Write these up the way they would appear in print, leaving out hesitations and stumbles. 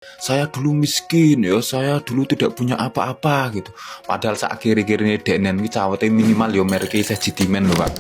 Saya dulu miskin ya, saya dulu tidak punya apa-apa gitu. Padahal saat kiri-kiri denen ki cawete minimal yo merke sejidimen lho, Pak.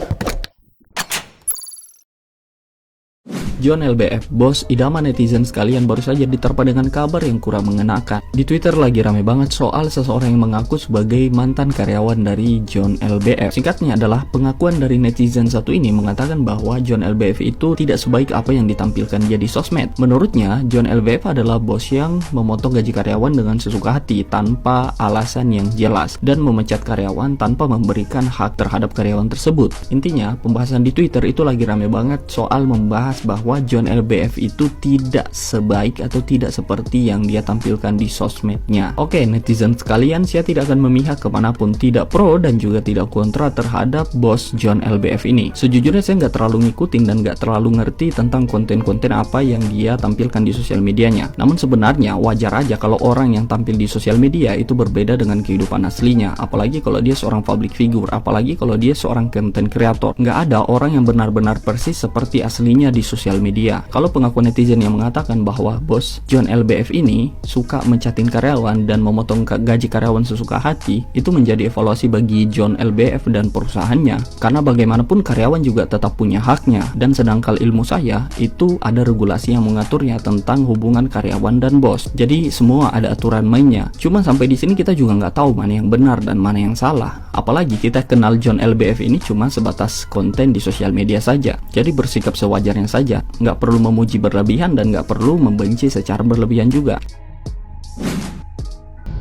John LBF, bos idaman netizen sekalian, baru saja diterpa dengan kabar yang kurang mengenakan. Di Twitter lagi rame banget soal seseorang yang mengaku sebagai mantan karyawan dari John LBF. Singkatnya adalah pengakuan dari netizen satu ini mengatakan bahwa John LBF itu tidak sebaik apa yang ditampilkan dia di sosmed. Menurutnya, John LBF adalah bos yang memotong gaji karyawan dengan sesuka hati tanpa alasan yang jelas dan memecat karyawan tanpa memberikan hak terhadap karyawan tersebut. Intinya, pembahasan di Twitter itu lagi rame banget soal membahas bahwa John LBF itu tidak sebaik atau tidak seperti yang dia tampilkan di sosmednya. Oke, netizen sekalian, saya tidak akan memihak kemanapun, tidak pro dan juga tidak kontra terhadap bos John LBF ini. Sejujurnya saya nggak terlalu ngikutin dan nggak terlalu ngerti tentang konten-konten apa yang dia tampilkan di sosial medianya. Namun sebenarnya wajar aja kalau orang yang tampil di sosial media itu berbeda dengan kehidupan aslinya, apalagi kalau dia seorang public figure, apalagi kalau dia seorang content creator. Nggak ada orang yang benar-benar persis seperti aslinya di sosial media. Kalau pengakuan netizen yang mengatakan bahwa bos John LBF ini suka mencatin karyawan dan memotong gaji karyawan sesuka hati, itu menjadi evaluasi bagi John LBF dan perusahaannya. Karena bagaimanapun karyawan juga tetap punya haknya, dan sedangkan ilmu saya itu ada regulasi yang mengaturnya tentang hubungan karyawan dan bos. Jadi semua ada aturan mainnya. Cuma sampai di sini kita juga nggak tahu mana yang benar dan mana yang salah. Apalagi kita kenal John LBF ini cuma sebatas konten di sosial media saja. Jadi bersikap sewajarnya saja. Nggak perlu memuji berlebihan dan nggak perlu membenci secara berlebihan juga.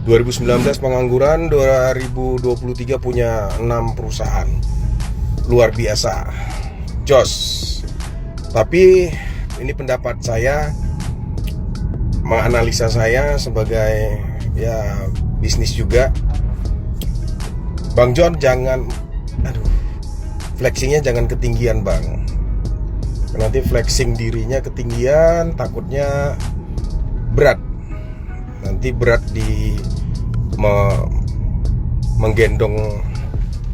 2019 pengangguran, 2023 punya 6 perusahaan. Luar biasa. Jos. Tapi ini pendapat saya, menganalisa saya sebagai ya bisnis juga. Bang John jangan flexingnya jangan ketinggian, Bang. Nanti flexing dirinya ketinggian, takutnya berat. Nanti berat di menggendong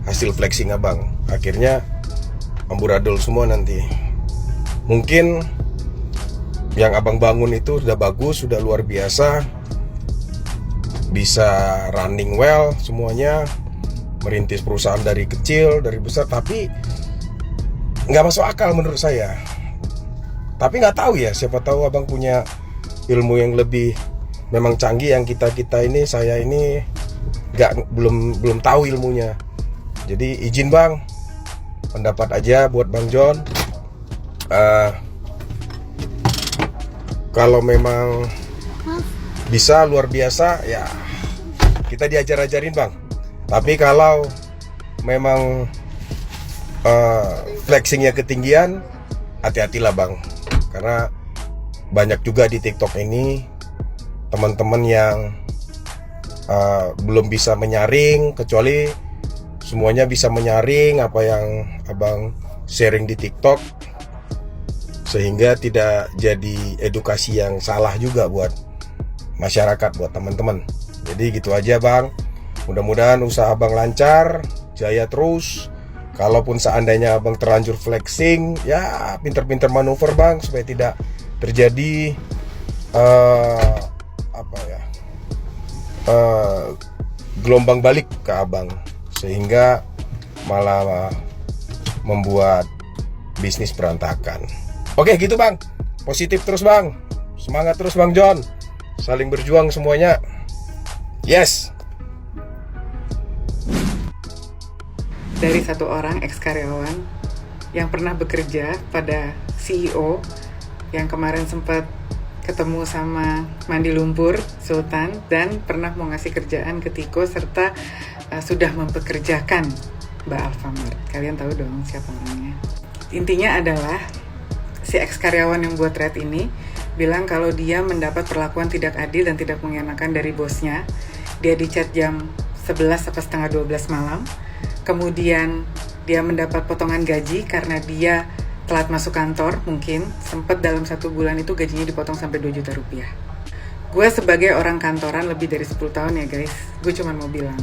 hasil flexing abang. Akhirnya amburadul semua nanti. Mungkin yang abang bangun itu sudah bagus, sudah luar biasa, bisa running well semuanya, merintis perusahaan dari kecil, dari besar, tapi nggak masuk akal menurut saya. Tapi nggak tahu ya, siapa tahu abang punya ilmu yang lebih memang canggih yang kita ini, saya ini belum tahu ilmunya. Jadi izin bang, pendapat aja buat Bang John. Kalau memang bisa luar biasa ya kita diajar-ajarin bang. Tapi kalau memang flexingnya ketinggian, hati-hatilah bang, karena banyak juga di TikTok ini teman-teman yang belum bisa menyaring, kecuali semuanya bisa menyaring apa yang abang sharing di TikTok, sehingga tidak jadi edukasi yang salah juga buat masyarakat, buat teman-teman. Jadi gitu aja bang, mudah-mudahan usaha abang lancar, jaya terus. Kalaupun seandainya abang terlanjur flexing, ya pinter-pinter manuver bang, supaya tidak terjadi gelombang balik ke abang, sehingga malah membuat bisnis berantakan. Oke gitu bang, positif terus bang, semangat terus Bang John, saling berjuang semuanya. Yes. Dari satu orang ex-karyawan yang pernah bekerja pada CEO yang kemarin sempat ketemu sama Mandi Lumpur Sultan dan pernah mau ngasih kerjaan ke Tiko, serta sudah mempekerjakan Mbak Alfamart. Kalian tahu dong siapa orangnya. Intinya adalah si ex-karyawan yang buat thread ini bilang kalau dia mendapat perlakuan tidak adil dan tidak mengenakan dari bosnya. Dia dicat jam 11 atau setengah 12 malam. Kemudian dia mendapat potongan gaji karena dia telat masuk kantor, mungkin sempat dalam 1 bulan itu gajinya dipotong sampai 2 juta rupiah. Gue sebagai orang kantoran lebih dari 10 tahun ya guys, gue cuma mau bilang,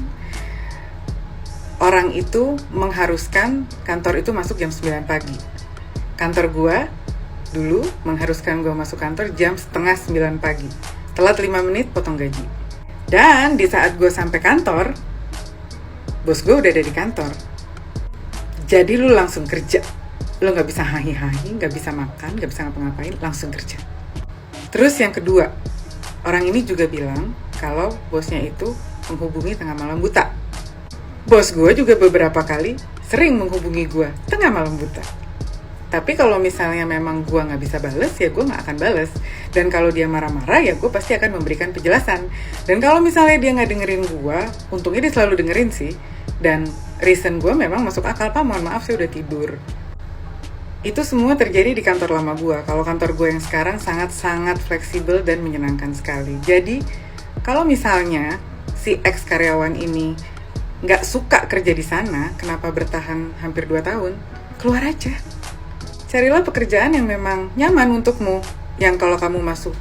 orang itu mengharuskan kantor itu masuk jam 9 pagi. Kantor gue dulu mengharuskan gue masuk kantor jam setengah 9 pagi. telat 5 menit potong gaji. Dan di saat gue sampai kantor, bos gue udah ada di kantor. Jadi lu langsung kerja. Lu gak bisa hahi-hahi, gak bisa makan, gak bisa ngapa-ngapain, langsung kerja. Terus yang kedua, orang ini juga bilang kalau bosnya itu menghubungi tengah malam buta. Bos gue juga beberapa kali sering menghubungi gue tengah malam buta. Tapi kalau misalnya memang gue gak bisa bales, ya gue gak akan bales. Dan kalau dia marah-marah, ya gue pasti akan memberikan penjelasan. Dan kalau misalnya dia gak dengerin gue, untungnya dia selalu dengerin sih. Dan reason gue memang masuk akal, Pak, mohon maaf saya udah tidur. Itu semua terjadi di kantor lama gue. Kalau kantor gue yang sekarang sangat-sangat fleksibel dan menyenangkan sekali. Jadi, kalau misalnya si ex karyawan ini gak suka kerja di sana, kenapa bertahan hampir 2 tahun? Keluar aja. Carilah pekerjaan yang memang nyaman untukmu, yang kalau kamu masuk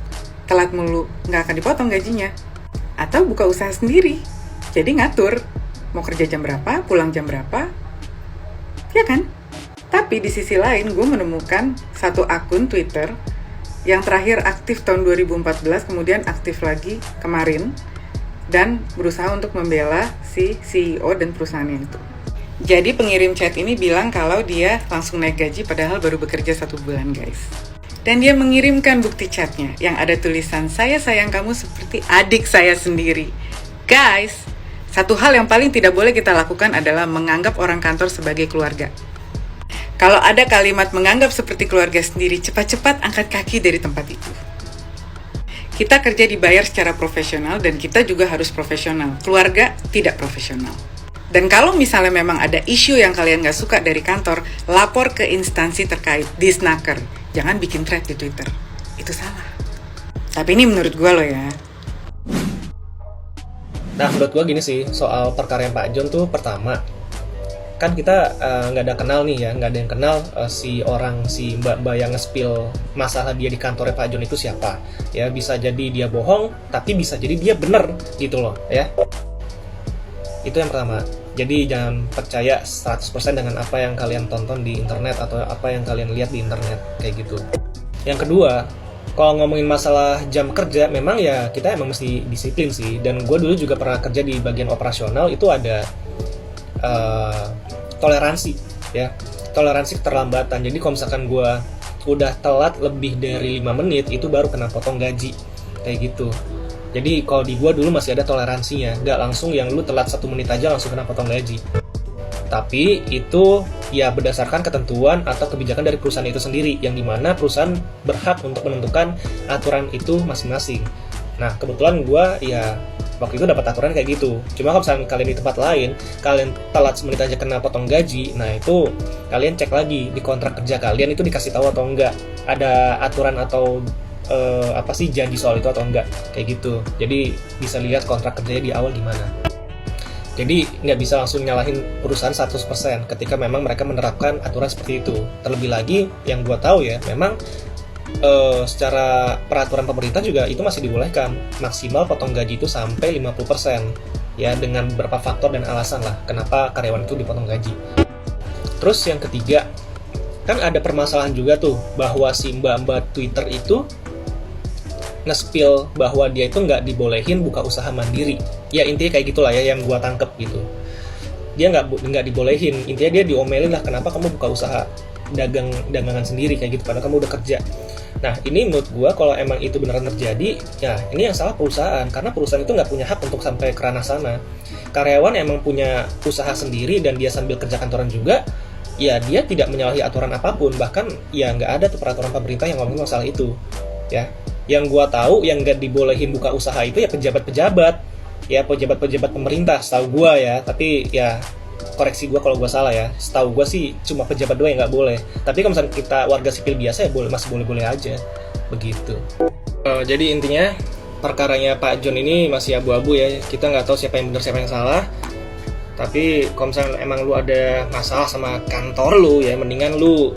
telat mulu nggak akan dipotong gajinya. Atau buka usaha sendiri, jadi ngatur mau kerja jam berapa, pulang jam berapa, ya kan? Tapi di sisi lain gue menemukan satu akun Twitter yang terakhir aktif tahun 2014, kemudian aktif lagi kemarin, dan berusaha untuk membela si CEO dan perusahaannya itu. Jadi pengirim chat ini bilang kalau dia langsung naik gaji padahal baru bekerja 1 bulan, guys. Dan dia mengirimkan bukti chatnya yang ada tulisan, "Saya sayang kamu seperti adik saya sendiri." Guys, satu hal yang paling tidak boleh kita lakukan adalah menganggap orang kantor sebagai keluarga. Kalau ada kalimat menganggap seperti keluarga sendiri, cepat-cepat angkat kaki dari tempat itu. Kita kerja dibayar secara profesional dan kita juga harus profesional. Keluarga tidak profesional. Dan kalau misalnya memang ada isu yang kalian gak suka dari kantor, lapor ke instansi terkait, disnaker. Jangan bikin thread di Twitter. Itu salah. Tapi ini menurut gue loh ya. Nah, menurut gue gini sih, soal perkara yang Pak John tuh, pertama, kan kita nggak ada kenal nih ya, nggak ada yang kenal si mbak-mbak yang nge-spill masalah dia di kantornya Pak John itu siapa. Ya, bisa jadi dia bohong, tapi bisa jadi dia bener gitu loh, ya. Itu yang pertama. Jadi jangan percaya 100% dengan apa yang kalian tonton di internet atau apa yang kalian lihat di internet, kayak gitu. Yang kedua, kalau ngomongin masalah jam kerja, memang ya kita emang mesti disiplin sih. Dan gue dulu juga pernah kerja di bagian operasional, itu ada toleransi ya, toleransi keterlambatan. Jadi kalau misalkan gue udah telat lebih dari 5 menit, itu baru kena potong gaji, kayak gitu. Jadi kalau di gua dulu masih ada toleransinya, nggak langsung yang lu telat 1 menit aja langsung kena potong gaji. Tapi itu ya berdasarkan ketentuan atau kebijakan dari perusahaan itu sendiri, yang dimana perusahaan berhak untuk menentukan aturan itu masing-masing. Nah, kebetulan gua ya waktu itu dapat aturan kayak gitu. Cuma kalau misalnya kalian di tempat lain, kalian telat 1 menit aja kena potong gaji, nah itu kalian cek lagi di kontrak kerja kalian itu dikasih tahu atau enggak, ada aturan atau janji soal itu atau enggak, kayak gitu. Jadi bisa lihat kontrak kerjanya di awal gimana. Jadi nggak bisa langsung nyalahin perusahaan 100% ketika memang mereka menerapkan aturan seperti itu. Terlebih lagi yang gua tahu ya, memang secara peraturan pemerintah juga itu masih dibolehkan maksimal potong gaji itu sampai 50%, ya, dengan beberapa faktor dan alasan lah kenapa karyawan itu dipotong gaji. Terus yang ketiga, kan ada permasalahan juga tuh bahwa si mbak-mbak Twitter itu nge-spill bahwa dia itu nggak dibolehin buka usaha mandiri. Ya intinya kayak gitulah ya yang gua tangkep gitu. Dia nggak dibolehin, intinya dia diomelin lah, kenapa kamu buka usaha dagangan sendiri kayak gitu padahal kamu udah kerja. Nah ini menurut gua kalau emang itu beneran terjadi, ya ini yang salah perusahaan, karena perusahaan itu nggak punya hak untuk sampai ke ranah sana. Karyawan emang punya usaha sendiri dan dia sambil kerja kantoran juga, ya dia tidak menyalahi aturan apapun, bahkan ya nggak ada tuh peraturan pemerintah yang ngomongin masalah itu, ya. Yang gua tahu yang nggak dibolehin buka usaha itu ya pejabat-pejabat, ya pejabat-pejabat pemerintah, setahu gua ya. Tapi ya koreksi gua kalau gua salah ya. Setahu gua sih cuma pejabat doang yang nggak boleh. Tapi kalau misalnya kita warga sipil biasa ya masih boleh-boleh aja, begitu. Jadi intinya perkaranya Pak John ini masih abu-abu ya. Kita nggak tahu siapa yang benar siapa yang salah. Tapi kalau misalnya emang lu ada masalah sama kantor lu ya, mendingan lu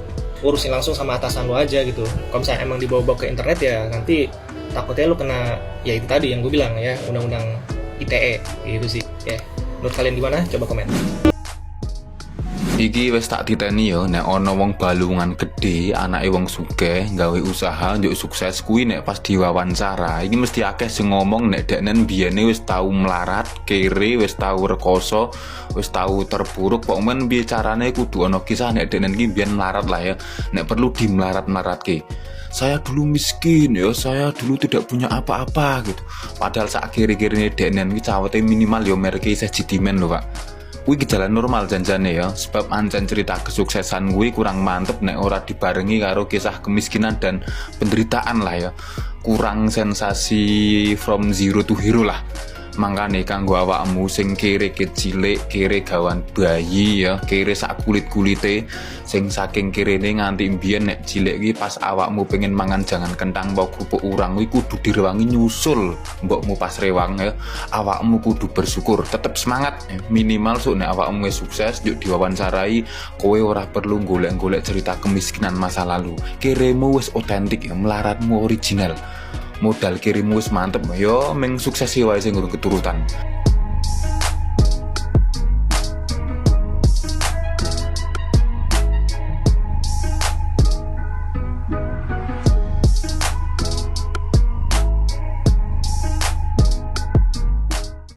urusin langsung sama atasan lu aja gitu. Kalau misalnya emang dibawa-bawa ke internet ya nanti takutnya lu kena ya itu tadi yang gue bilang ya, undang-undang ITE gitu sih ya. Menurut kalian gimana? Coba komen. Iki wis tak titeni yo, nek ana wong balungan gede, anake wong sugih, gawe usaha njuk sukses kuwi nek pas diwawancara, iki mesti akeh sing ngomong nek deknen biyene wis tau melarat, kere, wis tau rekoso, wis tau terpuruk, pokoknya piye carane kudu ana kisah nek deknen iki biyen melarat lah ya. Nek perlu dimelarat-melaratke. Saya dulu miskin ya, saya dulu tidak punya apa-apa gitu. Padahal sak kiri-kirine deknen iki cawete minimal yo merke isih jitimen lho, Pak. Kuwi gejala normal janjane ya, sebab ancen cerita kesuksesan kuwi kurang mantep nek ora dibarengi karo kisah kemiskinan dan penderitaan lah ya. Kurang sensasi from zero to hero lah. Mangkane kanggo awakmu sing kere cilik, kere gawan bayi ya, kere sak kulit-kulite, sing saking kerene nganti mbiyen nek cilik iki pas awakmu pengen mangan jangan kentang mbok kerupuk urang kuwi kudu direwangi nyusul mbokmu pas rewang ya. Awakmu kudu bersyukur, tetep semangat ya. Minimal sok nek awakmu wis sukses yuk diwawancarai, kowe ora perlu golek-golek cerita kemiskinan masa lalu. Keremu wis otentik ya, melaratmu original. Modal kirimu wis mantep yo meng suksesi wae sing urung keturutan.